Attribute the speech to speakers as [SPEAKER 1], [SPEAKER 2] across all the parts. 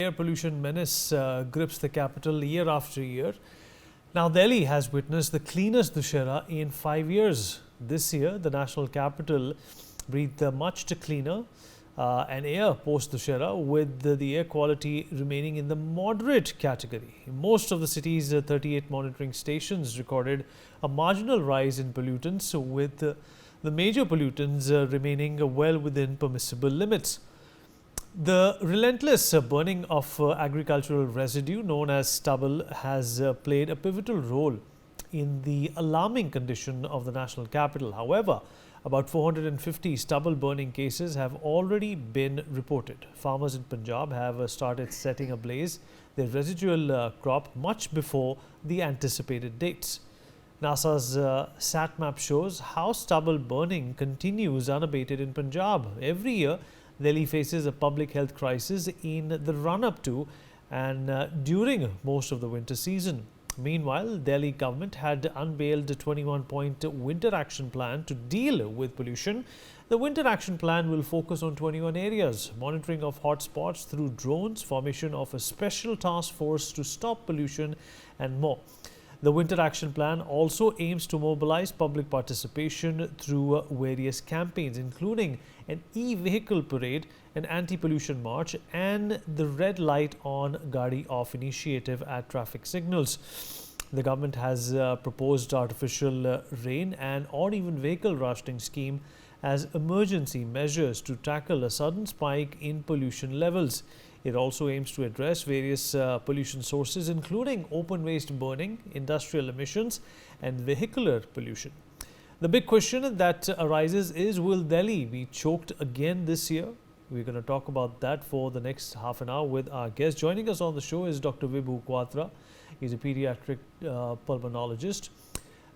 [SPEAKER 1] Air pollution menace grips the capital year after year. Now, Delhi has witnessed the cleanest Dussehra in 5 years. This year, the national capital breathed much cleaner and air post Dussehra, with the air quality remaining in the moderate category. Most of the city's 38 monitoring stations recorded a marginal rise in pollutants, with the major pollutants remaining well within permissible limits. The relentless burning of agricultural residue known as stubble has played a pivotal role in the alarming condition of the national capital. However, about 450 stubble burning cases have already been reported. Farmers in Punjab have started setting ablaze their residual crop much before the anticipated dates. NASA's sat map shows how stubble burning continues unabated in Punjab. Every year, Delhi faces a public health crisis in the run-up to and during most of the winter season. Meanwhile, Delhi government had unveiled a 21-point winter action plan to deal with pollution. The winter action plan will focus on 21 areas: monitoring of hotspots through drones, formation of a special task force to stop pollution, and more. The Winter Action Plan also aims to mobilize public participation through various campaigns, including an e-vehicle parade, an anti-pollution march, and the red light on Gadi off initiative at traffic signals. The government has proposed artificial rain and or even vehicle rationing scheme as emergency measures to tackle a sudden spike in pollution levels. It also aims to address various pollution sources, including open waste burning, industrial emissions, and vehicular pollution. The big question that arises is, will Delhi be choked again this year? We're going to talk about that for the next half an hour with our guest. Joining us on the show is Dr. Vibhu Quatra. He's a pediatric pulmonologist.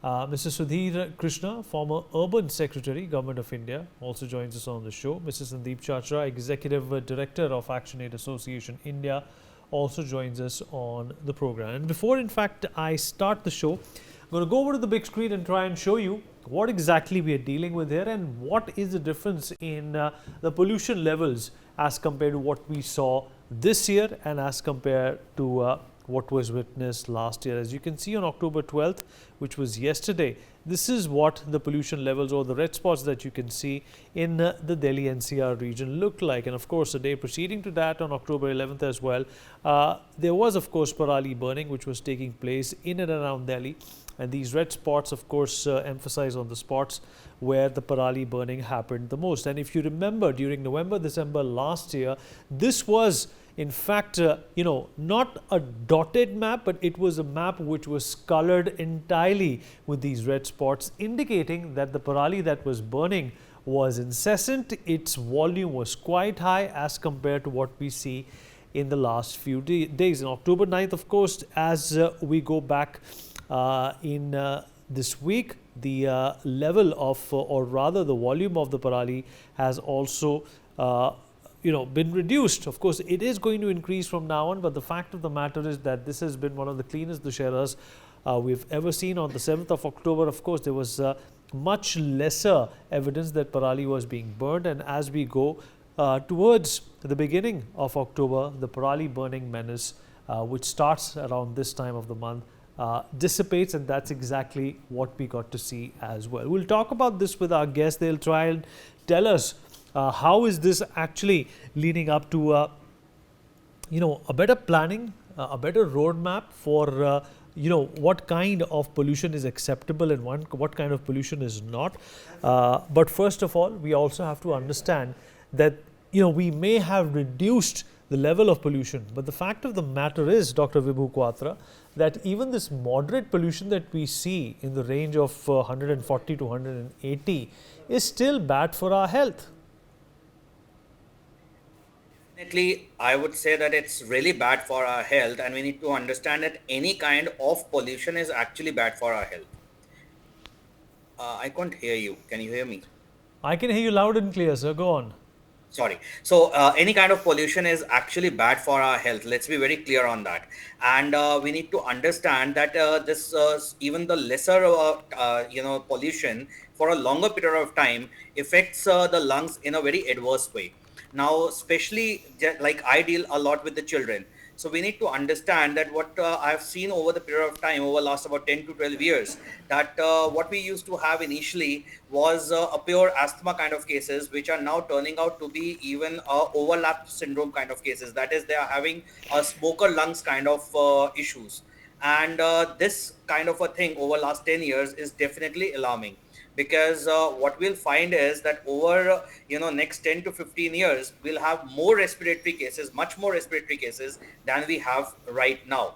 [SPEAKER 1] Mr. Sudhir Krishna, former Urban Secretary, Government of India, also joins us on the show. Mr. Sandeep Chachra, Executive Director of ActionAid Association India, also joins us on the program. And before, in fact, I start the show, I'm going to go over to the big screen and try and show you what exactly we are dealing with here and what is the difference in the pollution levels as compared to what we saw this year and as compared to what was witnessed last year. As you can see on October 12th, which was yesterday, this is what the pollution levels or the red spots that you can see in the Delhi NCR region look like. And of course, the day preceding to that, on October 11th as well, there was of course Parali burning, which was taking place in and around Delhi. And these red spots, of course, emphasize on the spots where the Parali burning happened the most. And if you remember, during November, December last year, this was in fact, not a dotted map, but it was a map which was colored entirely with these red spots, indicating that the Parali that was burning was incessant. Its volume was quite high as compared to what we see in the last few days. On October 9th, of course, as we go back in this week, the level of, or rather the volume of the Parali has also been reduced. Of course, it is going to increase from now on, but the fact of the matter is that this has been one of the cleanest Dussehras we've ever seen. On the 7th of October, of course, there was much lesser evidence that Parali was being burned, and as we go towards the beginning of October, the Parali burning menace, which starts around this time of the month, dissipates, and that's exactly what we got to see as well. We'll talk about this with our guests. They'll try and tell us how is this actually leading up to a better planning, a better roadmap for what kind of pollution is acceptable and what kind of pollution is not. But first of all, we also have to understand that we may have reduced the level of pollution, but the fact of the matter is, Dr. Vibhu Quatra, that even this moderate pollution that we see in the range of 140 to 180 is still bad for our health.
[SPEAKER 2] Definitely, I would say that it's really bad for our health, and we need to understand that any kind of pollution is actually bad for our health. I can't hear you. Can you hear me?
[SPEAKER 1] I can hear you loud and clear, sir. Go on.
[SPEAKER 2] Sorry. So any kind of pollution is actually bad for our health. Let's be very clear on that. And we need to understand that this even the lesser pollution for a longer period of time affects the lungs in a very adverse way. Now, especially like I deal a lot with the children. So we need to understand that what I've seen over the period of time, over last about 10 to 12 years, that what we used to have initially was a pure asthma kind of cases, which are now turning out to be even overlap syndrome kind of cases. That is, they are having a smoker lungs kind of issues. And this kind of a thing over last 10 years is definitely alarming, because what we'll find is that over next 10 to 15 years we'll have more respiratory cases, much more respiratory cases than we have right now.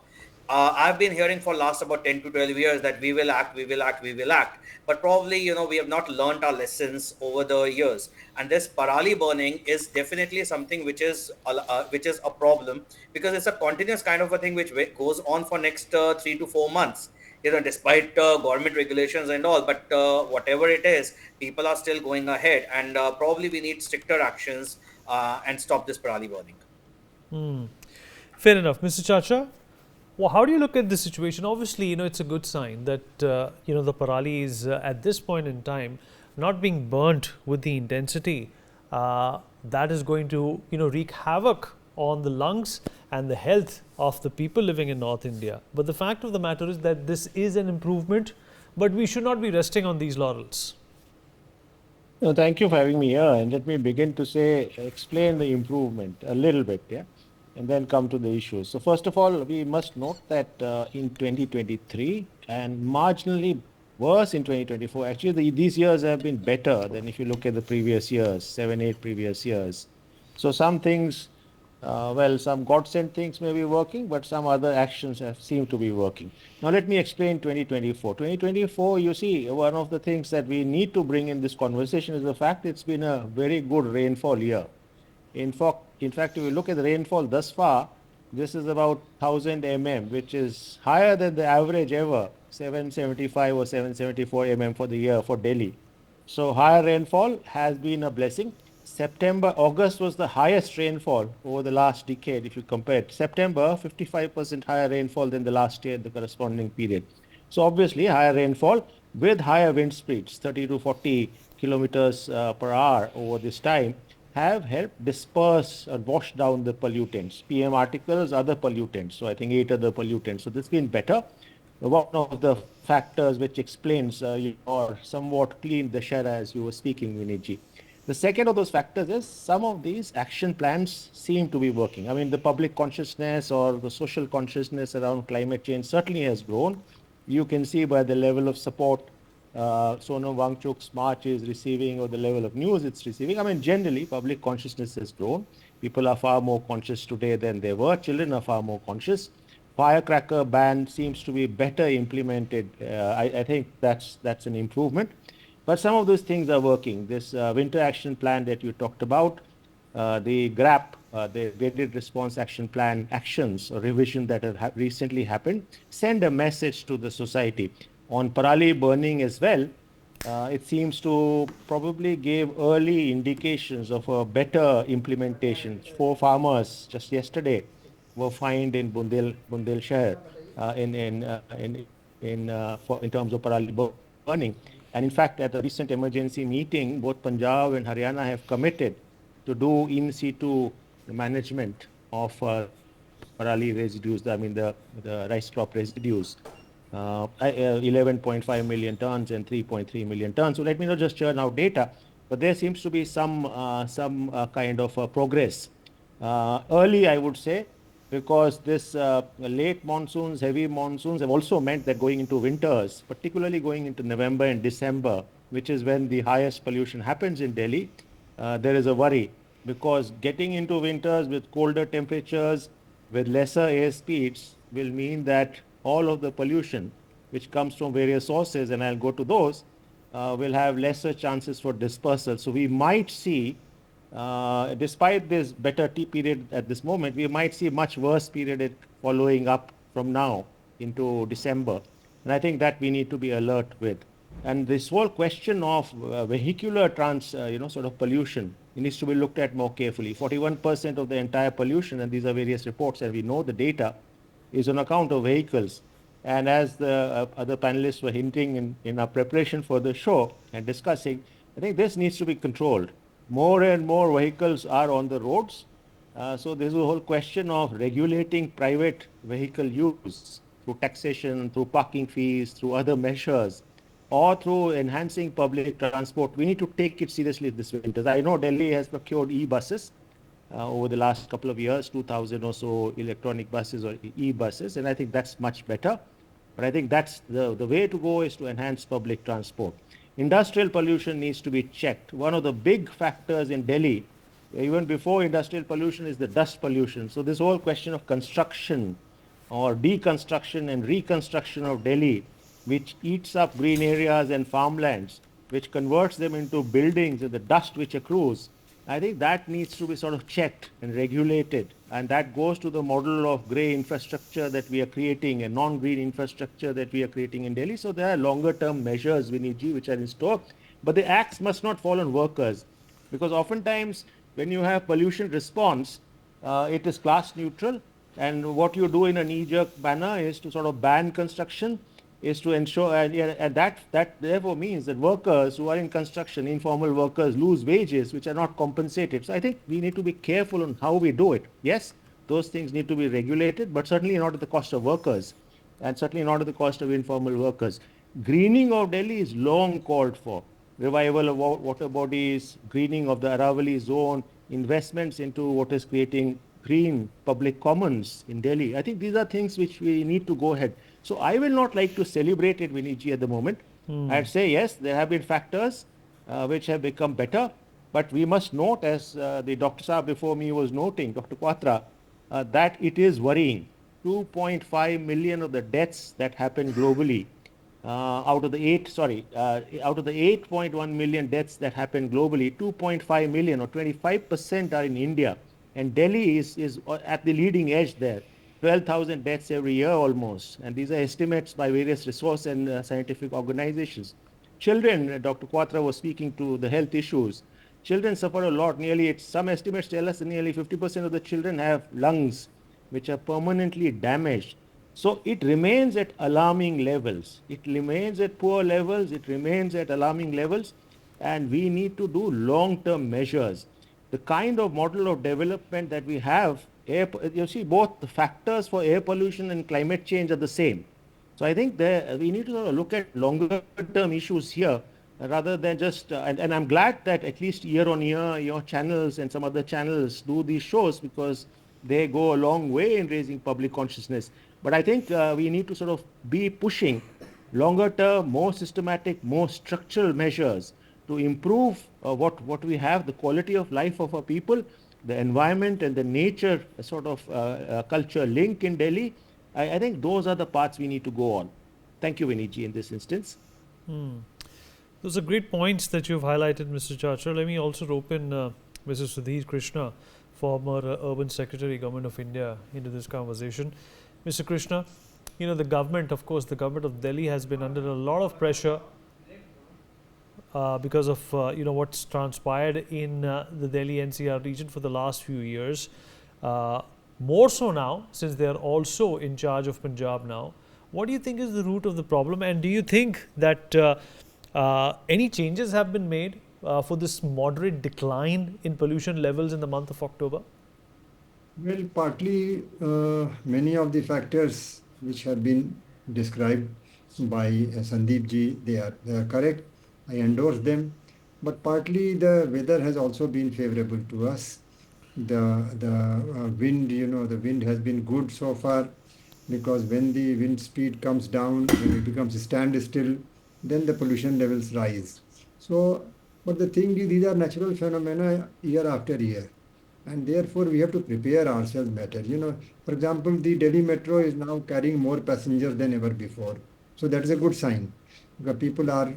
[SPEAKER 2] I've been hearing for last about 10 to 12 years that we will act, we will act, we will act, but probably we have not learned our lessons over the years. And this Parali burning is definitely something which is a problem, because it's a continuous kind of a thing which goes on for next 3 to 4 months, despite government regulations and all. But whatever it is, people are still going ahead, and probably we need stricter actions and stop this Parali burning.
[SPEAKER 1] Fair enough. Mr. Chacha, well, how do you look at this situation? Obviously, it's a good sign that, the Parali is at this point in time not being burnt with the intensity that is going to, wreak havoc on the lungs and the health of the people living in North India. But the fact of the matter is that this is an improvement, but we should not be resting on these laurels.
[SPEAKER 3] No, thank you for having me here. And let me begin to explain the improvement a little bit, yeah, and then come to the issues. So first of all, we must note that in 2023 and marginally worse in 2024, actually these years have been better than if you look at the previous years, 7, 8 previous years. So some things, some God-sent things may be working, but some other actions have seemed to be working. Now let me explain 2024. 2024, you see, one of the things that we need to bring in this conversation is the fact it's been a very good rainfall year. In fact, if you look at the rainfall thus far, this is about 1000 mm, which is higher than the average ever, 775 or 774 mm for the year for Delhi. So higher rainfall has been a blessing. August was the highest rainfall over the last decade. If you compare it, September, 55% higher rainfall than the last year, the corresponding period. So obviously higher rainfall with higher wind speeds, 30 to 40 kilometers per hour over this time, have helped disperse or wash down the pollutants, PM articles, other pollutants. So I think 8 other pollutants. So this has been better. One of the factors which explains your somewhat clean Dussehra, as you were speaking, Viniji. The second of those factors is some of these action plans seem to be working. I mean, the public consciousness or the social consciousness around climate change certainly has grown. You can see by the level of support Sonam Wangchuk's march is receiving, or the level of news it's receiving. I mean, generally, public consciousness has grown. People are far more conscious today than they were. Children are far more conscious. Firecracker ban seems to be better implemented. I think that's an improvement. But some of those things are working. This winter action plan that you talked about, the GRAP, the Graded Response Action Plan actions or revision that have recently happened, send a message to the society. On Parali burning as well, it seems to probably give early indications of a better implementation. 4 farmers just yesterday were fined in Bundelkhand in terms of Parali burning. And in fact, at a recent emergency meeting, both Punjab and Haryana have committed to do in situ management of Parali residues, I mean the rice crop residues, 11.5 million tons and 3.3 million tons. So let me not just churn out data, but there seems to be some kind of progress. Early, I would say, because this late monsoons, heavy monsoons have also meant that going into winters, particularly going into November and December, which is when the highest pollution happens in Delhi, there is a worry, because getting into winters with colder temperatures, with lesser air speeds, will mean that all of the pollution which comes from various sources, and I'll go to those, will have lesser chances for dispersal. So we might see, despite this better T period at this moment, we might see much worse period following up from now into December. And I think that we need to be alert with. And this whole question of vehicular sort of pollution, it needs to be looked at more carefully. 41% of the entire pollution, and these are various reports, and we know the data, is on account of vehicles. And as the other panelists were hinting in our preparation for the show and discussing, I think this needs to be controlled. more and more vehicles are on the roads. So there's a whole question of regulating private vehicle use through taxation, through parking fees, through other measures, or through enhancing public transport. We need to take it seriously this winter. I know Delhi has procured e-buses over the last couple of years, 2,000 or so electronic buses or e-buses, and I think that's much better. But I think that's the way to go is to enhance public transport. Industrial pollution needs to be checked. One of the big factors in Delhi, even before industrial pollution, is the dust pollution. So this whole question of construction or deconstruction and reconstruction of Delhi, which eats up green areas and farmlands, which converts them into buildings, and the dust which accrues, I think that needs to be sort of checked and regulated. And that goes to the model of grey infrastructure that we are creating and non-green infrastructure that we are creating in Delhi. So there are longer term measures, Viniji, which are in store. But the axe must not fall on workers, because oftentimes when you have pollution response, it is class neutral. And what you do in a knee-jerk manner is to sort of ban construction, is to ensure, and that therefore means that workers who are in construction, informal workers, lose wages which are not compensated. So I think we need to be careful on how we do it. Yes, those things need to be regulated, but certainly not at the cost of workers, and certainly not at the cost of informal workers. Greening of Delhi is long called for. Revival of water bodies, greening of the Aravali zone, investments into what is creating green public commons in Delhi. I think these are things which we need to go ahead. So I will not like to celebrate it, Viniji, at the moment. I'd say, yes, there have been factors which have become better, but we must note, as the Dr. Saab before me was noting, Dr. Quatra, that it is worrying. 2.5 million of the deaths that happen globally, out of the 8.1 million deaths that happen globally, 2.5 million or 25% are in India. And Delhi is at the leading edge there. 12,000 deaths every year almost. And these are estimates by various resource and scientific organizations. Children, Dr. Quatra was speaking to the health issues. Children suffer a lot. Some estimates tell us that nearly 50% of the children have lungs which are permanently damaged. So it remains at alarming levels. It remains at poor levels. It remains at alarming levels. And we need to do long-term measures. The kind of model of development that we have, you see, both the factors for air pollution and climate change are the same. So I think we need to sort of look at longer term issues here rather than just, and I'm glad that at least year on year, your channels and some other channels do these shows, because they go a long way in raising public consciousness. But I think we need to sort of be pushing longer term, more systematic, more structural measures to improve what we have, the quality of life of our people, the environment and the nature sort of culture link in Delhi. I think those are the paths we need to go on. Thank you, Viniji, in this instance.
[SPEAKER 1] Those are great points that you've highlighted, Mr. Chacha. Let me also rope in Mr. Sudhir Krishna, former Urban Secretary, Government of India, into this conversation. Mr. Krishna, the government, of course, the government of Delhi has been under a lot of pressure because of what's transpired in the Delhi NCR region for the last few years. More so now, since they are also in charge of Punjab now. What do you think is the root of the problem, and do you think that any changes have been made for this moderate decline in pollution levels in the month of October?
[SPEAKER 4] Well, partly many of the factors which have been described by Sandeep ji, they are correct. I endorse them. But partly the weather has also been favorable to us. The wind, the wind has been good so far, because when the wind speed comes down, when it becomes standstill, then the pollution levels rise. So, but the thing is, these are natural phenomena year after year, and therefore we have to prepare ourselves better. For example, the Delhi Metro is now carrying more passengers than ever before. So that is a good sign, because people are,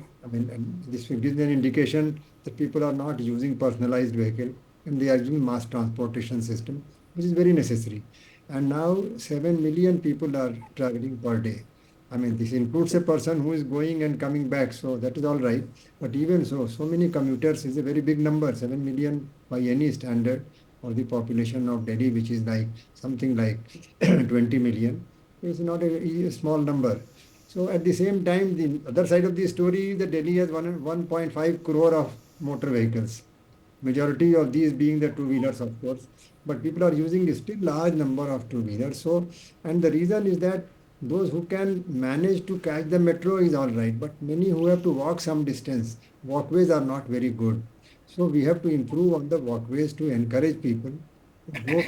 [SPEAKER 4] this gives an indication that people are not using personalized vehicle, and they are using mass transportation system, which is very necessary. And now 7 million people are traveling per day. This includes a person who is going and coming back, so that is all right. But even so many commuters is a very big number. 7 million by any standard for the population of Delhi, which is like something like 20 million. It's not a small number. So at the same time, the other side of the story is that Delhi has 1.5 crore of motor vehicles. Majority of these being the two-wheelers, of course, but people are using still large number of two-wheelers. So, and the reason is that those who can manage to catch the metro is all right, but many who have to walk some distance, walkways are not very good. So we have to improve on the walkways to encourage people to go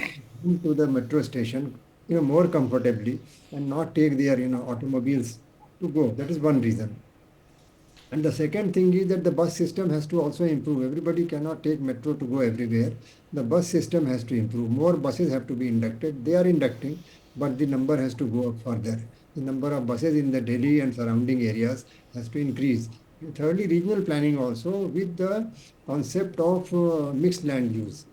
[SPEAKER 4] to the metro station, more comfortably and not take their, automobiles to go. That is one reason. And the second thing is that the bus system has to also improve. Everybody cannot take metro to go everywhere. The bus system has to improve. More buses have to be inducted. They are inducting, but the number has to go up further. The number of buses in the Delhi and surrounding areas has to increase. And thirdly, regional planning also with the concept of mixed land use.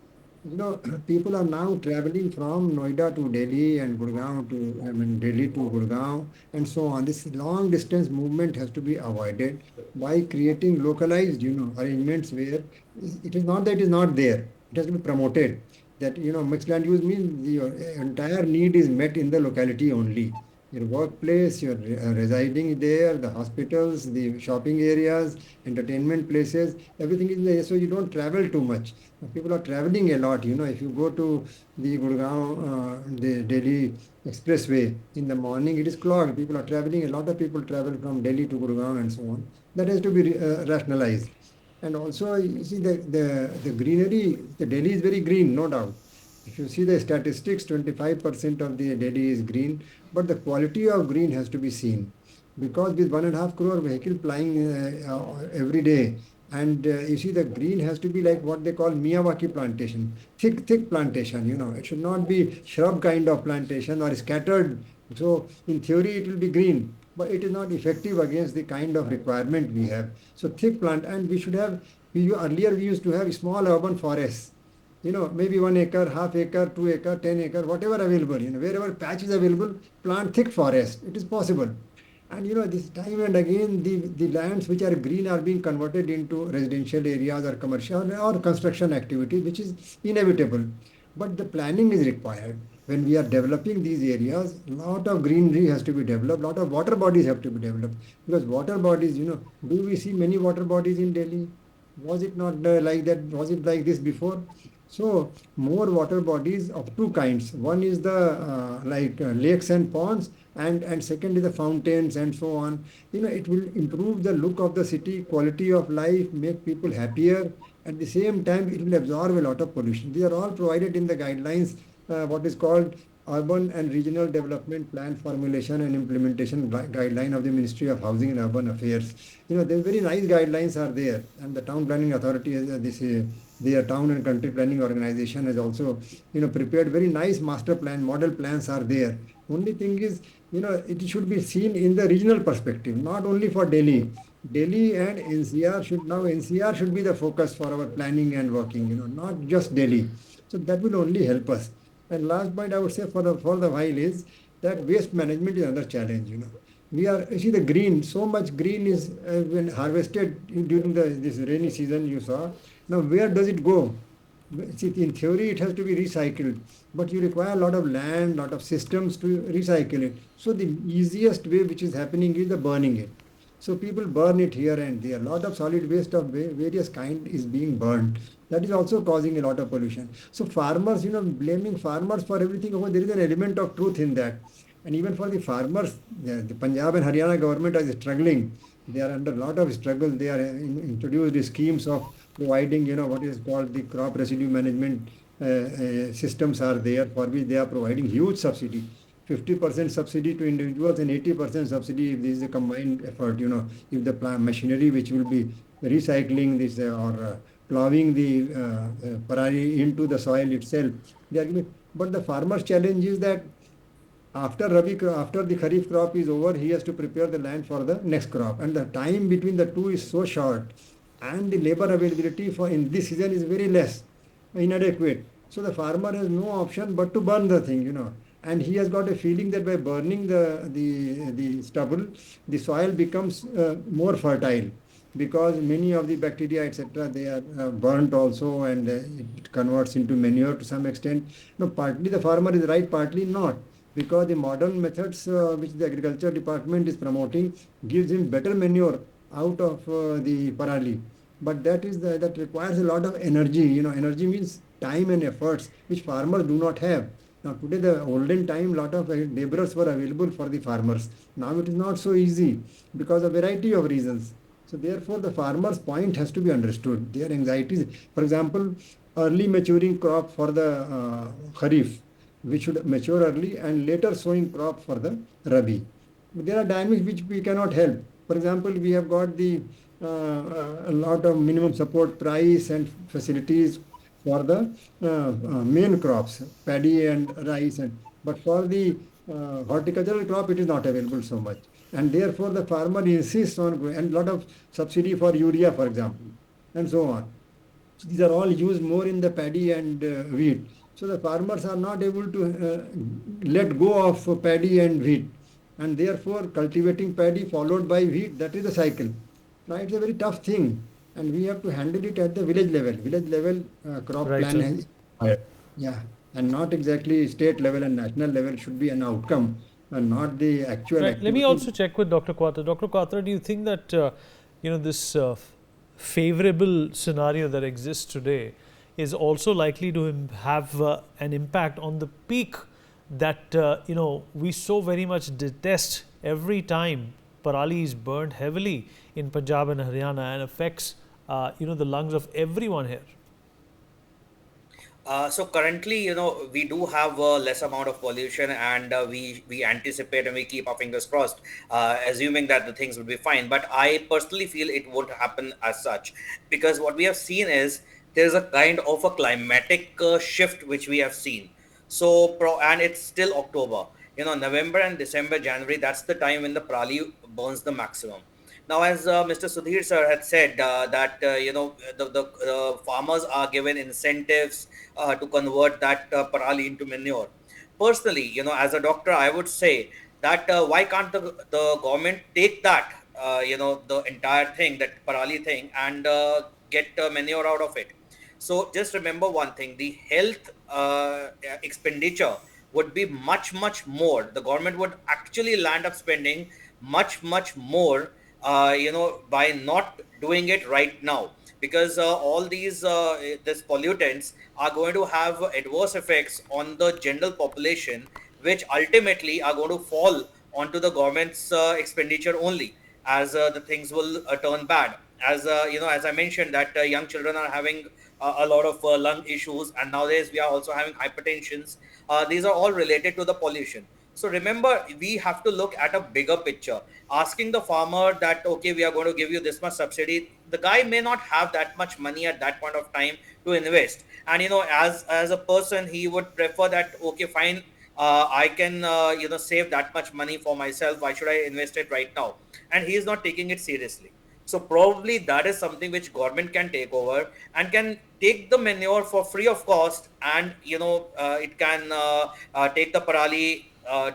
[SPEAKER 4] People are now traveling from Noida to Delhi and Gurgaon to, Delhi to Gurgaon and so on. This long distance movement has to be avoided by creating localized, arrangements where it is not that it is not there. It has to be promoted. That, mixed land use means your entire need is met in the locality only. Your workplace, your residing there, the hospitals, the shopping areas, entertainment places, everything is there. So you don't travel too much. People are traveling a lot. If you go to the Gurgaon, the Delhi expressway in the morning, it is clogged. People are traveling. A lot of people travel from Delhi to Gurgaon and so on. That has to be rationalized. And also, you see the greenery. The Delhi is very green, no doubt. If you see the statistics, 25% of the Delhi is green, but the quality of green has to be seen, because with 1.5 crore vehicle flying every day, and you see the green has to be like what they call Miyawaki plantation, thick plantation. It should not be shrub kind of plantation or scattered. So in theory it will be green, but it is not effective against the kind of requirement we have. So thick plant, and we should have. Earlier we used to have small urban forests. Maybe 1 acre, half acre, 2 acre, 10 acre, whatever available, wherever patch is available, plant thick forest. It is possible. And this time and again, the lands which are green are being converted into residential areas or commercial or construction activity, which is inevitable. But the planning is required. When we are developing these areas, lot of greenery has to be developed, lot of water bodies have to be developed. Because water bodies, do we see many water bodies in Delhi? Was it not like that? Was it like this before? So more water bodies of two kinds. One is the lakes and ponds, and second is the fountains and so on. It will improve the look of the city, quality of life, make people happier. At the same time, it will absorb a lot of pollution. These are all provided in the guidelines, what is called Urban and Regional Development Plan Formulation and Implementation Guideline of the Ministry of Housing and Urban Affairs. There's very nice guidelines are there, and the Town Planning Authority has their Town and Country Planning Organization has also, prepared very nice master plan, model plans are there. Only thing is, it should be seen in the regional perspective, not only for Delhi. Delhi and NCR should be the focus for our planning and working, not just Delhi. So that will only help us. And last point I would say for the while is that waste management is another challenge. You see the green, so much green is when harvested during this rainy season you saw. Now where does it go? See, in theory it has to be recycled, but you require a lot of land, lot of systems to recycle it. So the easiest way which is happening is the burning it. So people burn it here and there. A lot of solid waste of various kind is being burned. That is also causing a lot of pollution. So farmers, blaming farmers for everything, there is an element of truth in that. And even for the farmers, the Punjab and Haryana government are struggling. They are under a lot of struggle. They are introduced schemes of providing, what is called the crop residue management systems are there, for which they are providing huge subsidy. 50% subsidy to individuals and 80% subsidy if this is a combined effort. If the machinery which will be recycling this or plowing the Parali into the soil itself, they are giving. But the farmer's challenge is that after the Kharif crop is over, he has to prepare the land for the next crop, and the time between the two is so short, and the labor availability for in this season is very less, inadequate. So the farmer has no option but to burn the thing, and he has got a feeling that by burning the stubble, the soil becomes more fertile, because many of the bacteria, etc., they are burnt also, and it converts into manure to some extent. No, partly the farmer is right, partly not, because the modern methods which the agriculture department is promoting gives him better manure out of the Parali. but that requires a lot of energy. Energy means time and efforts which farmers do not have. Now today, the olden time, lot of laborers were available for the farmers. Now it is not so easy because of variety of reasons. So therefore, the farmer's point has to be understood. Their anxieties, for example, early maturing crop for the kharif, which should mature early, and later sowing crop for the rabi. There are dynamics which we cannot help. For example, we have got the a lot of minimum support price and facilities for the main crops, paddy and rice, but for the horticultural crop, it is not available so much, and therefore the farmer insists on and lot of subsidy for urea, for example, and so on. So these are all used more in the paddy and wheat. So the farmers are not able to let go of paddy and wheat, and therefore cultivating paddy followed by wheat, that is a cycle. Now it's a very tough thing, and we have to handle it at the village level. Village level crop
[SPEAKER 1] Right,
[SPEAKER 4] plan
[SPEAKER 1] sir.
[SPEAKER 4] has yeah, and not exactly state level and national level should be an outcome, and not the actual
[SPEAKER 1] Right. Let me
[SPEAKER 4] activity.
[SPEAKER 1] also check with Dr. Quatra. Dr. Quatra, do you think that this favorable scenario that exists today is also likely to have an impact on the peak that we so very much detest every time Parali is burned heavily in Punjab and Haryana and affects the lungs of everyone here?
[SPEAKER 2] So currently, we do have a less amount of pollution, and we anticipate and we keep our fingers crossed, assuming that the things will be fine. But I personally feel it won't happen as such, because what we have seen is there's a kind of a climatic shift which we have seen. So and it's still October. November and December, January. That's the time when the Prali burns the maximum. Now, as Mr. Sudhir sir had said, that the farmers are given incentives to convert that parali into manure. Personally, as a doctor, I would say that why can't the government take that, the entire thing, that parali thing, and get manure out of it? So just remember one thing: the health expenditure would be much, much more. The government would actually land up spending much, much more, by not doing it right now, because all these pollutants are going to have adverse effects on the general population, which ultimately are going to fall onto the government's expenditure only, as the things will turn bad. As as I mentioned, that young children are having a lot of lung issues, and nowadays we are also having hypertensions. These are all related to the pollution. So remember, we have to look at a bigger picture. Asking the farmer that, okay, we are going to give you this much subsidy, the guy may not have that much money at that point of time to invest. And as a person, he would prefer that, okay, fine, I can save that much money for myself. Why should I invest it right now? And he is not taking it seriously. So probably that is something which government can take over, and can take the manure for free of cost, and it can take the parali,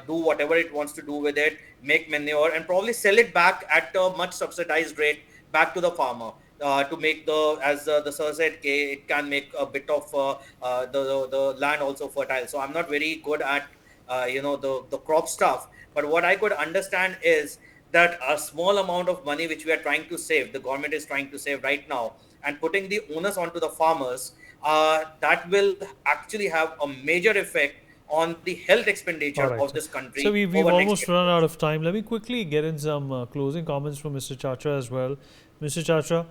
[SPEAKER 2] do whatever it wants to do with it, make manure, and probably sell it back at a much subsidized rate back to the farmer, to make as the sir said, it can make a bit of the land also fertile. So I'm not very good at the crop stuff, but what I could understand is that a small amount of money which we are trying to save, the government is trying to save right now, and putting the onus onto the farmers, that will actually have a major effect on the health
[SPEAKER 1] All
[SPEAKER 2] expenditure
[SPEAKER 1] right,
[SPEAKER 2] of
[SPEAKER 1] sir.
[SPEAKER 2] this
[SPEAKER 1] So
[SPEAKER 2] country
[SPEAKER 1] we've
[SPEAKER 2] over next
[SPEAKER 1] almost
[SPEAKER 2] 10
[SPEAKER 1] run out
[SPEAKER 2] years.
[SPEAKER 1] of time. Let me quickly get in some closing comments from Mr. Chatra as well. Mr. Chatra,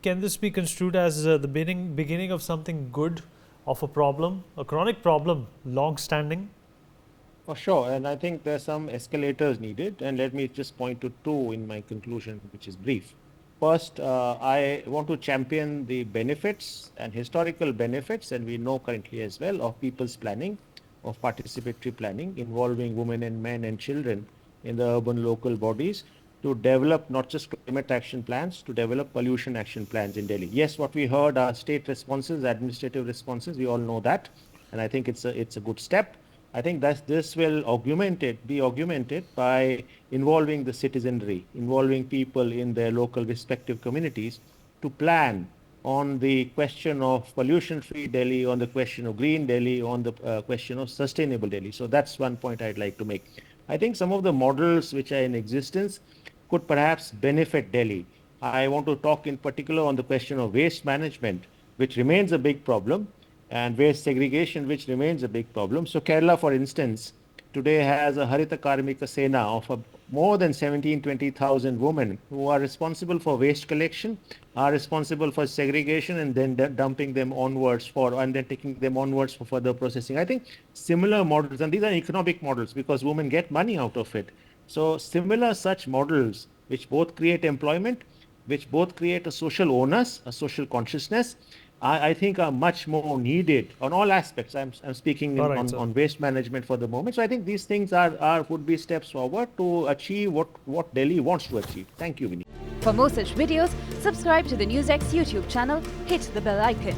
[SPEAKER 1] can this be construed as the beginning of something good, of a problem, a chronic problem, long standing?
[SPEAKER 3] For sure, and I think there's some escalators needed, and let me just point to two in my conclusion, which is brief. First, I want to champion the benefits and historical benefits, and we know currently as well, of people's planning, of participatory planning involving women and men and children in the urban local bodies to develop not just climate action plans, to develop pollution action plans in Delhi. Yes, what we heard are state responses, administrative responses, we all know that, and I think it's a good step. I think that this will be augmented by involving the citizenry, involving people in their local respective communities to plan on the question of pollution-free Delhi, on the question of green Delhi, on the question of sustainable Delhi. So that's one point I'd like to make. I think some of the models which are in existence could perhaps benefit Delhi. I want to talk in particular on the question of waste management, which remains a big problem, and waste segregation, which remains a big problem. So Kerala, for instance, today has a Harita Karmika Sena of more than 20,000 women who are responsible for waste collection, are responsible for segregation, and then dumping them onwards and then taking them onwards for further processing. I think similar models, and these are economic models because women get money out of it. So similar such models, which both create employment, which both create a social onus, a social consciousness, I think are much more needed on all aspects. I'm speaking on waste management for the moment. So I think these things would be steps forward to achieve what Delhi wants to achieve. Thank you, Vinny.
[SPEAKER 5] For more such videos, subscribe to the NewsX YouTube channel, hit the bell icon.